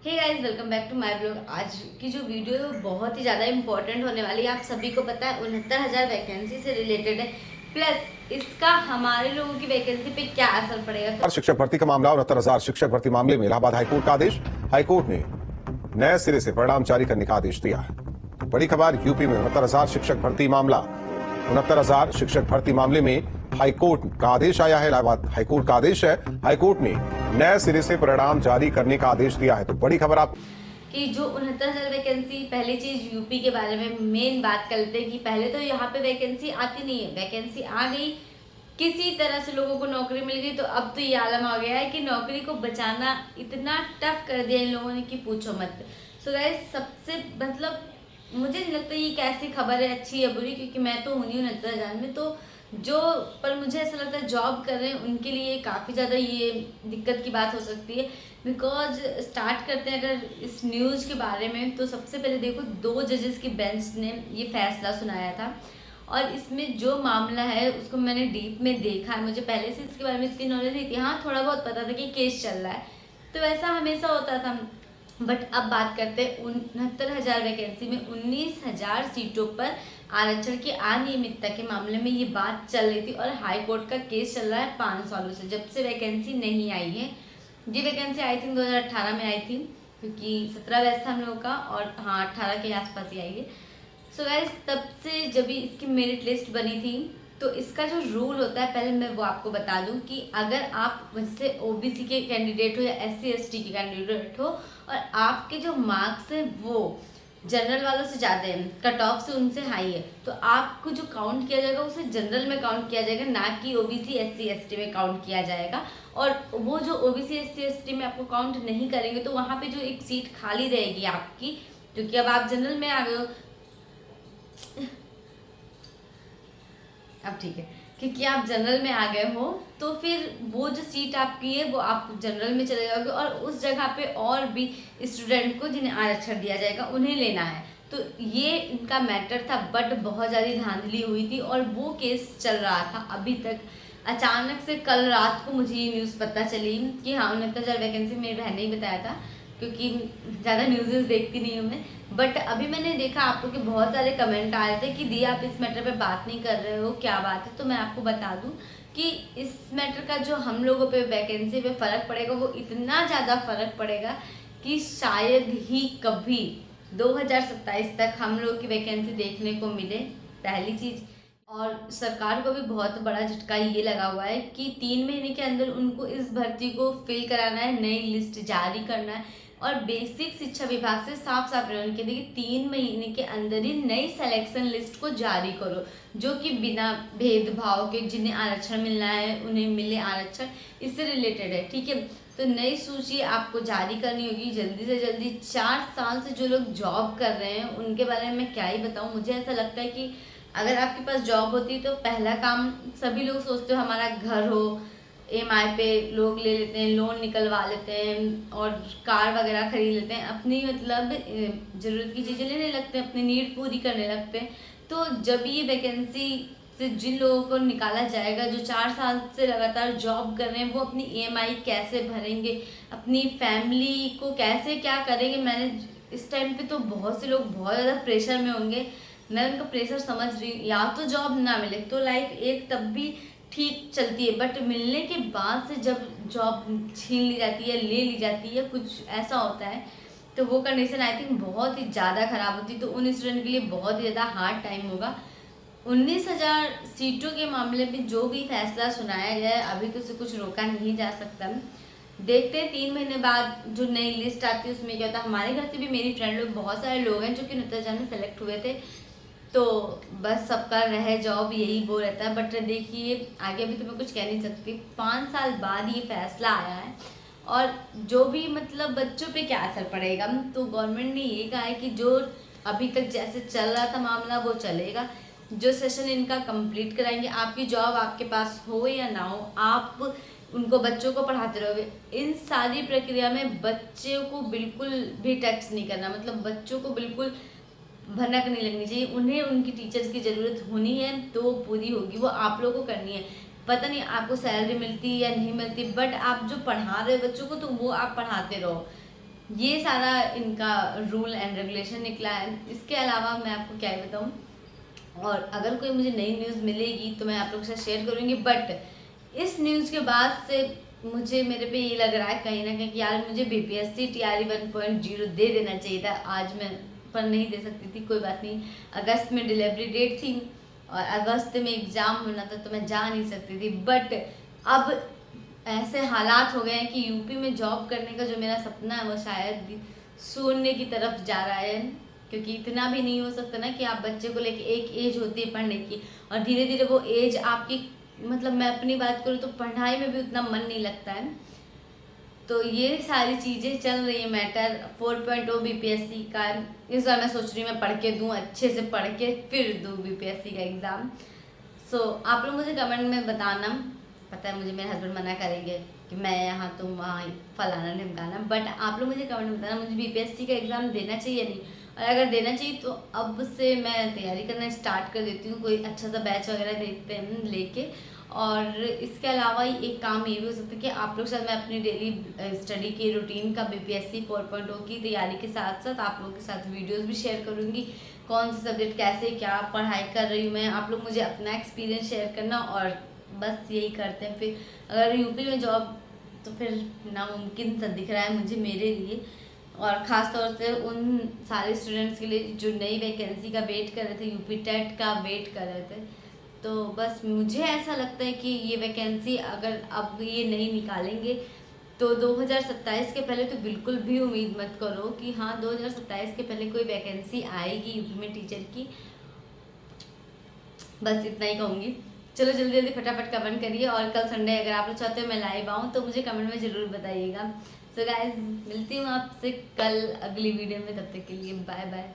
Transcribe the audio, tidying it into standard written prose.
Hey guys, welcome back to my blog. आज की जो वीडियो है वो बहुत ही ज़्यादा इंपॉर्टेंट होने वाली है। आप सभी को पता है 69,000 वैकेंसी से रिलेटेड है, प्लस इसका हमारे लोगों की वैकेंसी पे क्या असर पड़ेगा। तो शिक्षक भर्ती का मामला 69,000 शिक्षक भर्ती मामले में इलाहाबाद हाईकोर्ट का आदेश। हाईकोर्ट ने नए सिरे से परिणाम जारी करने का आदेश दिया है। बड़ी खबर, यूपी में 69,000 शिक्षक भर्ती मामला 69,000 शिक्षक भर्ती मामले में हाईकोर्ट का आदेश आया है। इलाहाबाद हाईकोर्ट का आदेश है। हाईकोर्ट ने नए सिरे से परिणाम जारी करने का आदेश दिया है। तो बड़ी खबर आप कि जो 69,000 वैकेंसी, पहली चीज यूपी के बारे में मेन बात करते हैं कि पहले तो यहाँ पे वैकेंसी आती नहीं है, वैकेंसी आ गई, किसी तरह से लोगों को नौकरी मिल गई। तो अब तो ये आलम आ गया है कि नौकरी को बचाना इतना टफ कर दिया इन लोगों ने कि पूछो मत। सो गाइस, सबसे मतलब मुझे नहीं लगता ये कैसी खबर है, अच्छी या बुरी, क्योंकि मैं तो हूँ 69,000 में। तो जो पर मुझे ऐसा लगता है जॉब कर रहे हैं उनके लिए काफ़ी ज़्यादा ये दिक्कत की बात हो सकती है। बिकॉज स्टार्ट करते हैं अगर इस न्यूज़ के बारे में, तो सबसे पहले देखो 2 जजेस की बेंच ने ये फैसला सुनाया था और इसमें जो मामला है उसको मैंने डीप में देखा है। मुझे पहले से इसके बारे में इतनी नॉलेज नहीं थी। हाँ, थोड़ा बहुत पता था कि केस चल रहा है, तो ऐसा हमेशा होता था। बट अब बात करते हैं 69,000 वैकेंसी में 19,000 सीटों पर आरक्षण की अनियमितता के मामले में ये बात चल रही थी और हाई कोर्ट का केस चल रहा है 5 सालों से, जब से वैकेंसी नहीं आई है। ये वैकेंसी आई थी 2018 में आई थी, क्योंकि 17 बैच था हम लोगों का, और हाँ 18 के आसपास ही आई है। सो गाइस, तब से जब भी इसकी मेरिट लिस्ट बनी थी, तो इसका जो रूल होता है पहले मैं वो आपको बता दूं कि अगर आप मुझसे ओबीसी के कैंडिडेट हो या एससी एसटी के कैंडिडेट हो और आपके जो मार्क्स हैं वो जनरल वालों से ज़्यादा है, कट ऑफ से उनसे हाई है, तो आपको जो काउंट किया जाएगा उसे जनरल में काउंट किया जाएगा, ना कि ओबीसी एससी एसटी में काउंट किया जाएगा। और वो जो ओबीसी एससी एसटी में आपको काउंट नहीं करेंगे तो वहाँ पे जो एक सीट खाली रहेगी आपकी, क्योंकि अब आप जनरल में आ गए हो, अब ठीक है, क्योंकि आप जनरल में आ गए हो, तो फिर वो जो सीट आपकी है वो आप जनरल में चले जाओगे और उस जगह पे और भी स्टूडेंट को जिन्हें आरक्षण दिया जाएगा उन्हें लेना है। तो ये इनका मैटर था, बट बहुत ज़्यादा धांधली हुई थी और वो केस चल रहा था अभी तक। अचानक से कल रात को मुझे ये न्यूज़ पता चली कि हाँ 69,000 वैकेंसी, मेरी बहन ने ही बताया था, क्योंकि ज़्यादा न्यूज़ देखती नहीं हूँ मैं। बट अभी मैंने देखा आप लोग के बहुत सारे कमेंट आए थे कि दी आप इस मैटर पे बात नहीं कर रहे हो, क्या बात है। तो मैं आपको बता दूं कि इस मैटर का जो हम लोगों पे वैकेंसी पे फ़र्क पड़ेगा वो इतना ज़्यादा फ़र्क पड़ेगा कि शायद ही कभी 2027 तक हम लोग की वैकेंसी देखने को मिले, पहली चीज़। और सरकार को भी बहुत बड़ा झटका ये लगा हुआ है कि 3 महीने के अंदर उनको इस भर्ती को फिल कराना है, नई लिस्ट जारी करना है। और बेसिक शिक्षा विभाग से साफ साफ रहने के लिए 3 महीने के अंदर ही नई सिलेक्शन लिस्ट को जारी करो, जो कि बिना भेदभाव के जिन्हें आरक्षण मिलना है उन्हें मिले आरक्षण, इससे रिलेटेड है। ठीक है, तो नई सूची आपको जारी करनी होगी जल्दी से जल्दी। 4 साल से जो लोग जॉब कर रहे हैं उनके बारे में क्या ही बताऊँ। मुझे ऐसा लगता है कि अगर आपके पास जॉब होती तो पहला काम, सभी लोग सोचते हो हमारा घर हो, ईएमआई पे लोग ले लेते हैं, लोन निकलवा लेते हैं और कार वगैरह खरीद लेते हैं, अपनी मतलब ज़रूरत की चीज़ें लेने लगते हैं, अपनी नीड पूरी करने लगते हैं। तो जब ये वैकेंसी से जिन लोगों को निकाला जाएगा जो 4 साल से लगातार जॉब कर रहे हैं, वो अपनी ईएमआई कैसे भरेंगे, अपनी फैमिली को कैसे क्या करेंगे मैनेज। इस टाइम पे तो बहुत से लोग बहुत ज़्यादा प्रेशर में होंगे, मैं उनका प्रेशर समझ रही हूँ। या तो जॉब ना मिले तो लाइफ एक तब भी ठीक चलती है, बट मिलने के बाद से जब जॉब छीन ली जाती है, ले ली जाती है, कुछ ऐसा होता है, तो वो कंडीशन आई थिंक बहुत ही ज़्यादा ख़राब होती है। तो उन स्टूडेंट के लिए बहुत ही ज़्यादा हार्ड टाइम होगा। 19,000 सीटों के मामले में जो भी फैसला सुनाया गया है, अभी तो उसे कुछ रोका नहीं जा सकता। देखते हैं 3 महीने बाद जो नई लिस्ट आती है उसमें क्या होता है। हमारे घर से भी मेरी फ्रेंड लोग, बहुत सारे लोग हैं जो कि 69,000 में सेलेक्ट हुए थे, तो बस सबका रहे जॉब, यही वो रहता है। बट देखिए आगे अभी तो मैं कुछ कह नहीं सकती, 5 साल बाद ये फैसला आया है और जो भी मतलब बच्चों पे क्या असर पड़ेगा। तो गवर्नमेंट ने ये कहा है कि जो अभी तक जैसे चल रहा था मामला वो चलेगा, जो सेशन इनका कंप्लीट कराएंगे, आपकी जॉब आपके पास हो या ना हो, आप उनको बच्चों को पढ़ाते रहोगे। इन सारी प्रक्रिया में बच्चों को बिल्कुल भी टच नहीं करना, मतलब बच्चों को बिल्कुल भनक नहीं लगनी चाहिए। उन्हें उनकी टीचर्स की ज़रूरत होनी है तो पूरी होगी, वो आप लोगों को करनी है। पता नहीं आपको सैलरी मिलती है या नहीं मिलती, बट आप जो पढ़ा रहे हो बच्चों को तो वो आप पढ़ाते रहो। ये सारा इनका रूल एंड रेगुलेशन निकला है। इसके अलावा मैं आपको क्या ही बताऊँ, और अगर कोई मुझे नई न्यूज़ मिलेगी तो मैं आप लोगों के साथ शेयर करूँगी। बट इस न्यूज़ के बाद से मुझे मेरे पे ये लग रहा है कहीं ना कहीं कि यार मुझे बीपीएससी टीआरई 1.0 दे देना चाहिए था। आज मैं पर नहीं दे सकती थी, कोई बात नहीं, अगस्त में डिलीवरी डेट थी और अगस्त में एग्ज़ाम होना था तो मैं जा नहीं सकती थी। बट अब ऐसे हालात हो गए हैं कि यूपी में जॉब करने का जो मेरा सपना है वो शायद शून्य की तरफ जा रहा है। क्योंकि इतना भी नहीं हो सकता ना कि आप बच्चे को लेके, एक एज होती है पढ़ने की और धीरे धीरे वो एज आपकी, मतलब मैं अपनी बात करूँ तो पढ़ाई में भी उतना मन नहीं लगता है। तो ये सारी चीज़ें चल रही है मैटर 4.0 बीपीएससी का। इस बार मैं सोच रही हूँ मैं पढ़ के दूँ, अच्छे से पढ़ के फिर दूँ बीपीएससी का एग्ज़ाम। सो आप लोग मुझे कमेंट में बताना। पता है मुझे मेरे हस्बैंड मना करेंगे कि मैं यहाँ तुम वहाँ, फलाना ढिमकाना, बट आप लोग मुझे कमेंट में बताना मुझे बीपीएससी का एग्ज़ाम देना चाहिए या नहीं। और अगर देना चाहिए तो अब से मैं तैयारी करना स्टार्ट कर देती हूँ, कोई अच्छा सा बैच वगैरह देखते हैं लेके। और इसके अलावा एक काम ये भी हो सकता है कि आप लोग साथ मैं अपनी डेली स्टडी की रूटीन का बीपीएससी 4.0 की तैयारी के साथ साथ आप लोगों के साथ वीडियोस भी शेयर करूँगी, कौन से सब्जेक्ट कैसे क्या पढ़ाई कर रही हूँ मैं। आप लोग मुझे अपना एक्सपीरियंस शेयर करना और बस यही करते हैं। फिर अगर यूपी में जॉब तो फिर नामुमकिन सा दिख रहा है मुझे मेरे लिए, और ख़ास तौर से उन सारे स्टूडेंट्स के लिए जो नई वैकेंसी का वेट कर रहे थे, यूपी टेट का वेट कर रहे थे। तो बस मुझे ऐसा लगता है कि ये वैकेंसी अगर अब ये नहीं निकालेंगे तो 2027 के पहले तो बिल्कुल भी उम्मीद मत करो कि हाँ 2027 के पहले कोई वैकेंसी आएगी यूपी में टीचर की। बस इतना ही कहूँगी। चलो जल्दी जल्दी फटाफट कमेंट करिए, और कल संडे अगर आप लोग चाहते हो मैं लाइव आऊँ तो मुझे कमेंट में ज़रूर बताइएगा। सो गाइस मिलती हूँ आपसे कल अगली वीडियो में, तब तक के लिए बाय बाय।